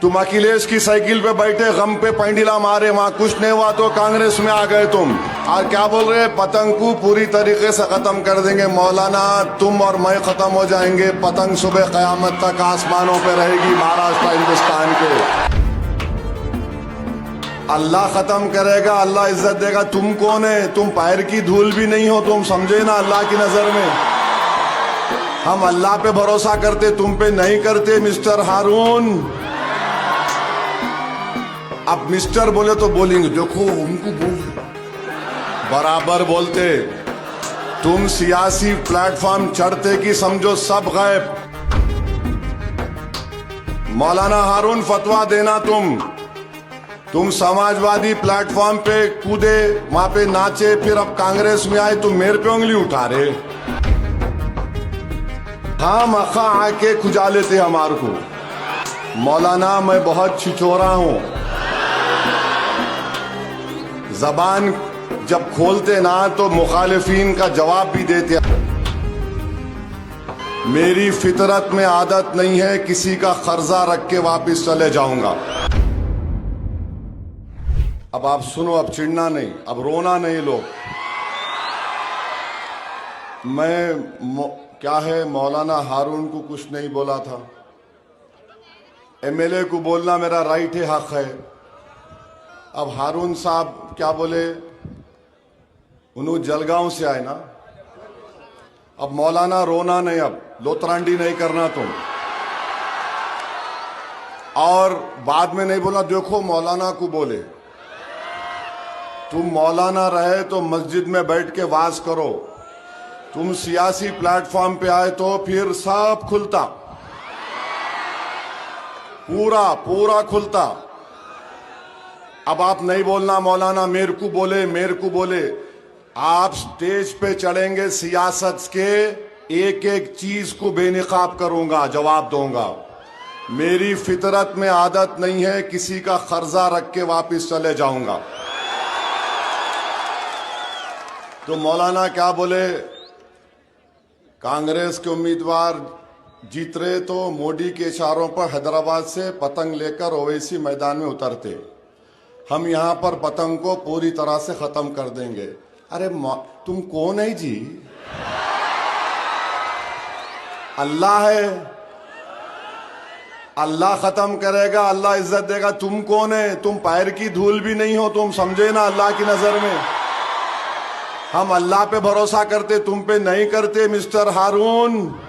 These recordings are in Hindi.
तुम अखिलेश की साइकिल पे बैठे गम पे पैंडीला मारे, वहां कुछ नहीं हुआ तो कांग्रेस में आ गए तुम। और क्या बोल रहे, पतंग को पूरी तरीके से खत्म कर देंगे। मौलाना, तुम और मैं खत्म हो जाएंगे, पतंग सुबह कयामत तक आसमानों पे रहेगी महाराष्ट्र हिंदुस्तान के। अल्लाह खत्म करेगा, अल्लाह इज्जत देगा। तुम कौन है? तुम पैर की धूल भी नहीं हो, तुम समझे ना अल्लाह की नजर में। हम अल्लाह पे भरोसा करते, तुम पे नहीं करते मिस्टर हारून। अब मिस्टर बोले तो बोलेंगे, देखो उनको बोले, बराबर बोलते। तुम सियासी प्लेटफॉर्म चढ़ते कि समझो सब गायब। मौलाना हारून फतवा देना तुम समाजवादी प्लेटफॉर्म पे कूदे, वहां पे नाचे, फिर अब कांग्रेस में आए, तुम मेरे पे उंगली उठा रहे। हाँ मखा आके खुजा लेते हमारे को। मौलाना मैं बहुत छिछोरा हूं, जबान जब खोलते ना तो मुखालिफिन का जवाब भी देते। मेरी फितरत में आदत नहीं है किसी का कर्जा रख के वापिस चले जाऊंगा। अब आप सुनो, अब चिढ़ना नहीं, अब रोना नहीं लोग। क्या है, मौलाना हारून को कुछ नहीं बोला था। एमएलए को बोलना मेरा राइट है, हक है। अब हारून साहब क्या बोले, उन्होंने जलगांव से आए ना। अब मौलाना रोना नहीं, अब लोतरांडी नहीं करना तुम। और बाद में नहीं बोला, देखो मौलाना को बोले। तुम मौलाना रहे तो मस्जिद में बैठ के वाज करो, तुम सियासी प्लेटफॉर्म पे आए तो फिर सब खुलता, पूरा खुलता। अब आप नहीं बोलना मौलाना मेरे को बोले, मेरे को बोले। आप स्टेज पे चढ़ेंगे, सियासत के एक एक चीज को बेनिकाब करूंगा, जवाब दूंगा। मेरी फितरत में आदत नहीं है किसी का कर्जा रख के वापिस चले जाऊंगा। तो मौलाना क्या बोले, कांग्रेस के उम्मीदवार जीत रहे तो मोदी के इशारों पर हैदराबाद से पतंग लेकर ओवैसी मैदान में उतरते, हम यहां पर पतंग को पूरी तरह से खत्म कर देंगे। अरे तुम कौन है जी? अल्लाह है, अल्लाह खत्म करेगा, अल्लाह इज्जत देगा। तुम कौन है? तुम पैर की धूल भी नहीं हो, तुम समझे ना अल्लाह की नजर में। हम अल्लाह पे भरोसा करते, तुम पे नहीं करते मिस्टर हारून।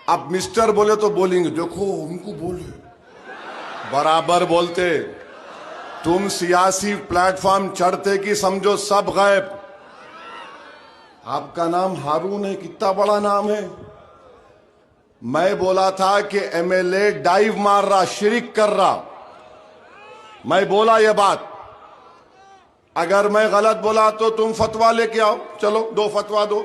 अब मिस्टर बोले तो बोलेंगे, देखो उनको बोले, बराबर बोलते। तुम सियासी प्लेटफॉर्म चढ़ते कि समझो सब गायब। आपका नाम हारून है, कितना बड़ा नाम है। मैं बोला था कि एमएलए डाइव मार रहा, शिरिक कर रहा। मैं बोला ये बात। अगर मैं गलत बोला तो तुम फतवा लेके आओ, चलो 2 फतवा दो,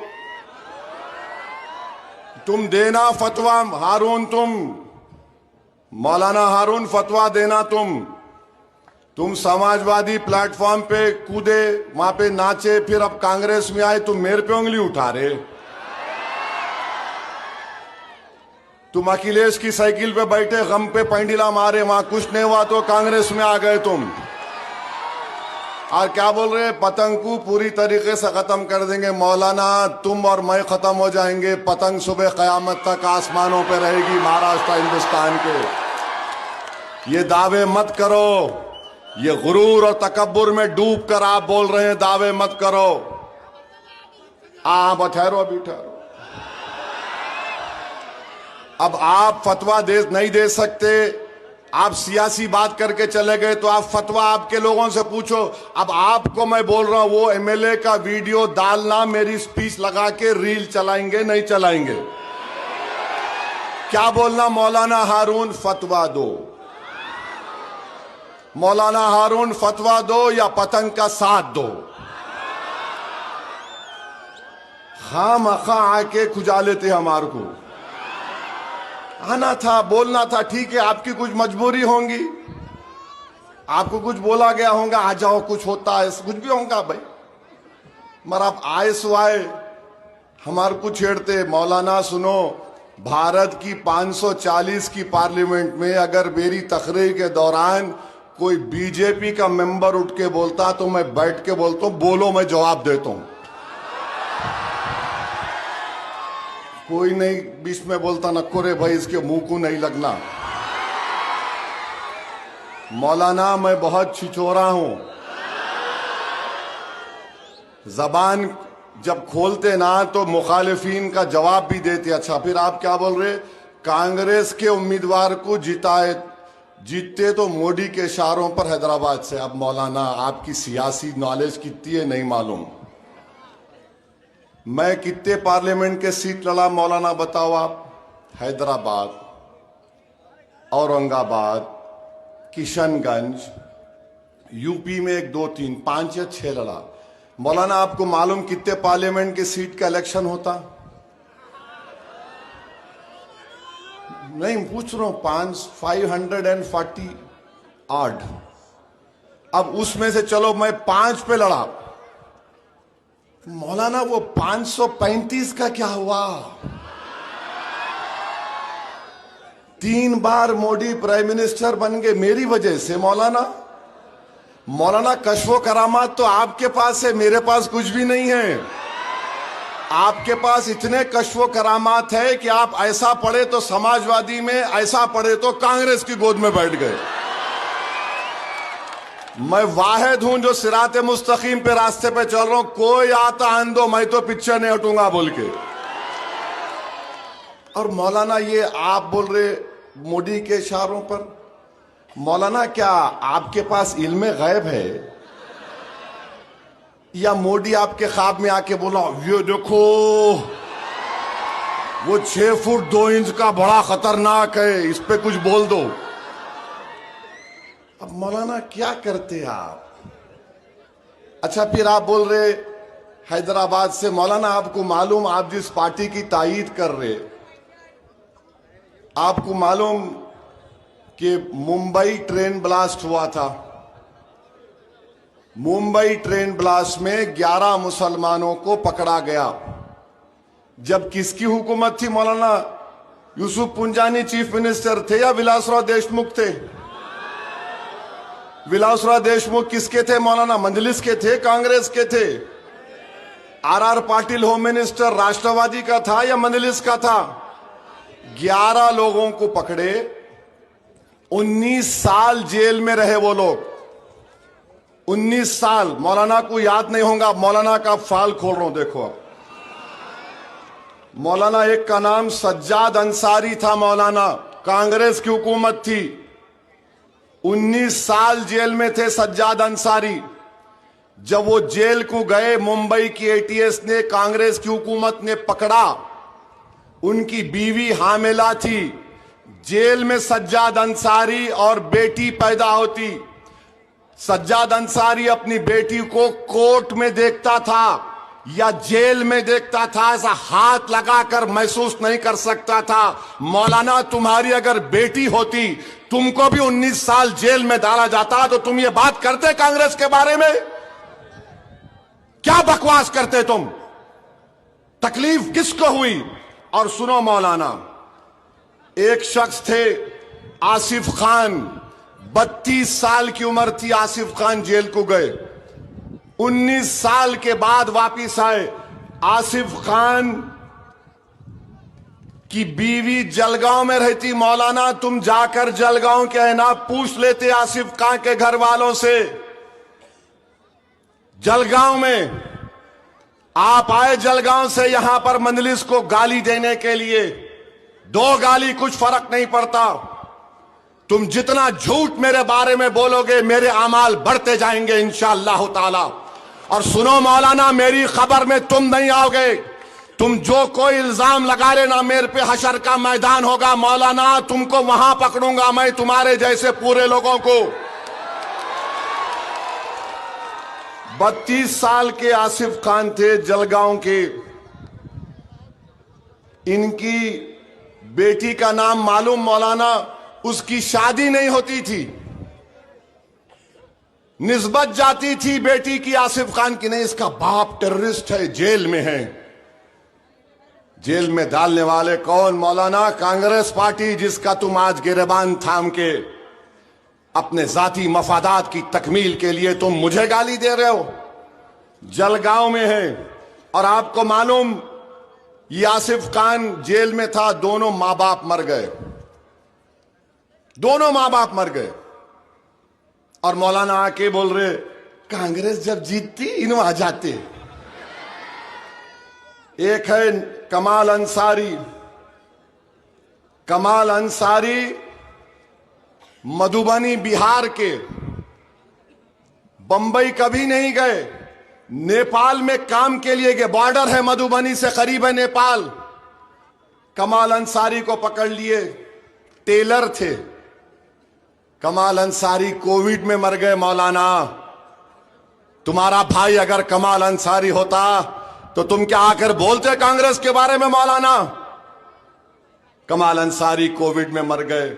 तुम देना फतवा। हारून, तुम मौलाना हारून फतवा देना। तुम समाजवादी प्लेटफॉर्म पे कूदे, वहां पे नाचे, फिर अब कांग्रेस में आए, तुम मेरे पे उंगली उठा रहे। तुम अखिलेश की साइकिल पे बैठे गम पे पैंडीला मारे, वहां कुछ नहीं हुआ तो कांग्रेस में आ गए तुम। और क्या बोल रहे, पतंग को पूरी तरीके से खत्म कर देंगे। मौलाना, तुम और मैं खत्म हो जाएंगे, पतंग सुबह कयामत तक आसमानों पे रहेगी महाराष्ट्र हिंदुस्तान के। ये दावे मत करो, ये गुरूर और तकब्बुर में डूब कर आप बोल रहे हैं, दावे मत करो। आप ठहरो, अभी ठहरो। अब आप फतवा नहीं दे सकते। आप सियासी बात करके चले गए तो आप फतवा आपके लोगों से पूछो। अब आपको मैं बोल रहा हूं, वो एमएलए का वीडियो डालना, मेरी स्पीच लगा के रील चलाएंगे नहीं चलाएंगे? क्या बोलना, मौलाना हारून फतवा दो, मौलाना हारून फतवा दो या पतंग का साथ दो। हाँ मखा आके खुजा लेते हमारे को। आना था, बोलना था, ठीक है, आपकी कुछ मजबूरी होंगी, आपको कुछ बोला गया होगा, आ जाओ, कुछ होता है, कुछ भी होगा भाई। मगर आप आए सो आए, हमारे को छेड़ते। मौलाना सुनो, भारत की 540 की पार्लियामेंट में अगर मेरी तकरीर के दौरान कोई बीजेपी का मेंबर उठ के बोलता तो मैं बैठ के बोलता हूं, बोलो मैं जवाब देता हूं। कोई नहीं बीच में बोलता नको रे भाई, इसके मुंह को नहीं लगना। मौलाना मैं बहुत छिछोरा हूं, जबान जब खोलते ना तो मुखालिफिन का जवाब भी देते। अच्छा फिर आप क्या बोल रहे, कांग्रेस के उम्मीदवार को जीतते तो मोदी के इशारों पर हैदराबाद से। अब मौलाना आपकी सियासी नॉलेज कितनी है नहीं मालूम। मैं कितने पार्लियामेंट के सीट लड़ा मौलाना बताओ आप? हैदराबाद, औरंगाबाद, किशनगंज, यूपी में 1 2 3 5 या 6 लड़ा। मौलाना आपको मालूम कितने पार्लियामेंट के सीट का इलेक्शन होता? नहीं पूछ रहा हूं, 540 8। अब उसमें से चलो मैं 5 पे लड़ा, मौलाना वो 535 का क्या हुआ? 3 बार मोदी प्राइम मिनिस्टर बन गए मेरी वजह से। मौलाना कश्फो करामात तो आपके पास है, मेरे पास कुछ भी नहीं है। आपके पास इतने कश्फो करामात है कि आप ऐसा पढ़े तो समाजवादी में, ऐसा पढ़े तो कांग्रेस की गोद में बैठ गए। मैं वाहिद हूं जो सिराते मुस्तकीम पे रास्ते पे चल रहा हूं। कोई आता आन दो, मैं तो पीछे नहीं हटूंगा बोल के। और मौलाना ये आप बोल रहे मोदी के इशारों पर। मौलाना क्या आपके पास इल्मे गैब है या मोदी आपके ख्वाब में आके बोला ये देखो वो 6 फुट 2 इंच का बड़ा खतरनाक है, इस पे कुछ बोल दो। अब मौलाना क्या करते आप? अच्छा फिर आप बोल रहे हैदराबाद से। मौलाना आपको मालूम आप जिस पार्टी की तायीद कर रहे, आपको मालूम कि मुंबई ट्रेन ब्लास्ट हुआ था। मुंबई ट्रेन ब्लास्ट में 11 मुसलमानों को पकड़ा गया। जब किसकी हुकूमत थी मौलाना? यूसुफ पुंजानी चीफ मिनिस्टर थे या विलासराव देशमुख थे? विलासराव देशमुख किसके थे मौलाना? मंजलिस के थे, कांग्रेस के थे। आर पाटिल होम मिनिस्टर राष्ट्रवादी का था या मंजलिस का था? 11 लोगों को पकड़े, 19 साल जेल में रहे वो लोग। 19 साल। मौलाना को याद नहीं होगा, मौलाना का फाइल खोल रहा हूं देखो आप। मौलाना एक का नाम सज्जाद अंसारी था मौलाना, कांग्रेस की हुकूमत थी। 19 साल जेल में थे सज्जाद अंसारी। जब वो जेल को गए, मुंबई की एटीएस ने, कांग्रेस की हुकूमत ने पकड़ा। उनकी बीवी हामिला थी। जेल में सज्जाद अंसारी और बेटी पैदा होती। सज्जाद अंसारी अपनी बेटी को कोर्ट में देखता था या जेल में देखता था, ऐसा हाथ लगाकर महसूस नहीं कर सकता था। मौलाना तुम्हारी अगर बेटी होती, तुमको भी 19 साल जेल में डाला जाता तो तुम ये बात करते कांग्रेस के बारे में? क्या बकवास करते तुम? तकलीफ किसको हुई? और सुनो मौलाना, एक शख्स थे आसिफ खान, 32 साल की उम्र थी। आसिफ खान जेल को गए, 19 साल के बाद वापिस आए। आसिफ खान की बीवी जलगांव में रहती। मौलाना तुम जाकर जलगांव के है ना पूछ लेते आसिफ खान के घर वालों से। जलगांव में आप आए, जलगांव से यहां पर मंजलिस को गाली देने के लिए। 2 गाली कुछ फर्क नहीं पड़ता। तुम जितना झूठ मेरे बारे में बोलोगे, मेरे अमाल बढ़ते जाएंगे इंशाअल्लाह ताला। और सुनो मौलाना, मेरी खबर में तुम नहीं आओगे। तुम जो कोई इल्जाम लगा लेना मेरे पे, हशर का मैदान होगा मौलाना, तुमको वहां पकड़ूंगा मैं, तुम्हारे जैसे पूरे लोगों को। 32 साल के आसिफ खान थे जलगांव के। इनकी बेटी का नाम मालूम मौलाना? उसकी शादी नहीं होती थी, निस्बत जाती थी बेटी की आसिफ खान की। नहीं, इसका बाप टेररिस्ट है, जेल में है। जेल में डालने वाले कौन? मौलाना, कांग्रेस पार्टी जिसका तुम आज गिरबान थाम के अपने जाती मफादात की तकमील के लिए तुम मुझे गाली दे रहे हो। जलगांव में है और आपको मालूम ये आसिफ खान जेल में था, दोनों मां बाप मर गए, दोनों मां बाप मर गए। और मौलाना आके बोल रहे कांग्रेस जब जीतती इन आ जाते। एक है कमाल अंसारी, कमाल अंसारी मधुबनी बिहार के, बंबई कभी नहीं गए, नेपाल में काम के लिए गए, बॉर्डर है मधुबनी से करीब है नेपाल। कमाल अंसारी को पकड़ लिए, टेलर थे। कमाल अंसारी कोविड में मर गए। मौलाना, तुम्हारा भाई अगर कमाल अंसारी होता तो तुम क्या आकर बोलते कांग्रेस के बारे में? मौलाना, कमाल अंसारी कोविड में मर गए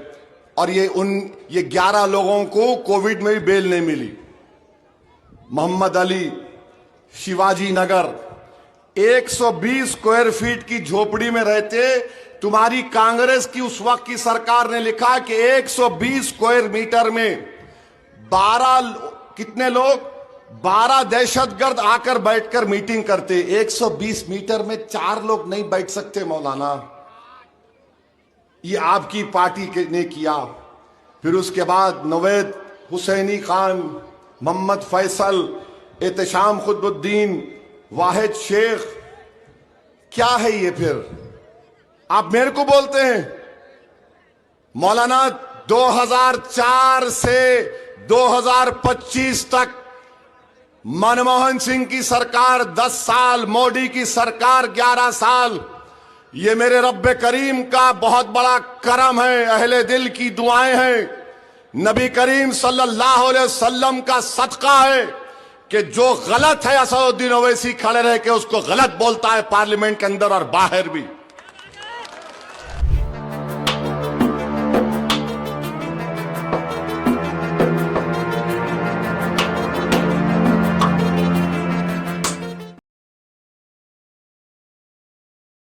और ये 11 लोगों को कोविड में भी बेल नहीं मिली। मोहम्मद अली, शिवाजी नगर, 120 स्क्वायर फीट की झोपड़ी में रहते। तुम्हारी कांग्रेस की उस वक्त की सरकार ने लिखा कि 120 स्क्वायर मीटर में 12 कितने लोग, 12 दहशतगर्द आकर बैठकर मीटिंग करते। 120 मीटर में 4 लोग नहीं बैठ सकते। मौलाना, ये आपकी पार्टी ने किया। फिर उसके बाद नवेद हुसैनी खान, मोहम्मद फैसल, एहतशाम खुद्दुद्दीन, वाहिद शेख, क्या है ये? फिर आप मेरे को बोलते हैं। मौलाना, 2004 से 2025 तक मनमोहन सिंह की सरकार 10 साल, मोदी की सरकार 11 साल। ये मेरे रब्बे करीम का बहुत बड़ा करम है, अहले दिल की दुआएं हैं, नबी करीम सल्लल्लाहु अलैहि वसल्लम का सदका है कि जो गलत है असदुद्दीन ओवैसी खड़े रह के उसको गलत बोलता है पार्लियामेंट के अंदर और बाहर भी।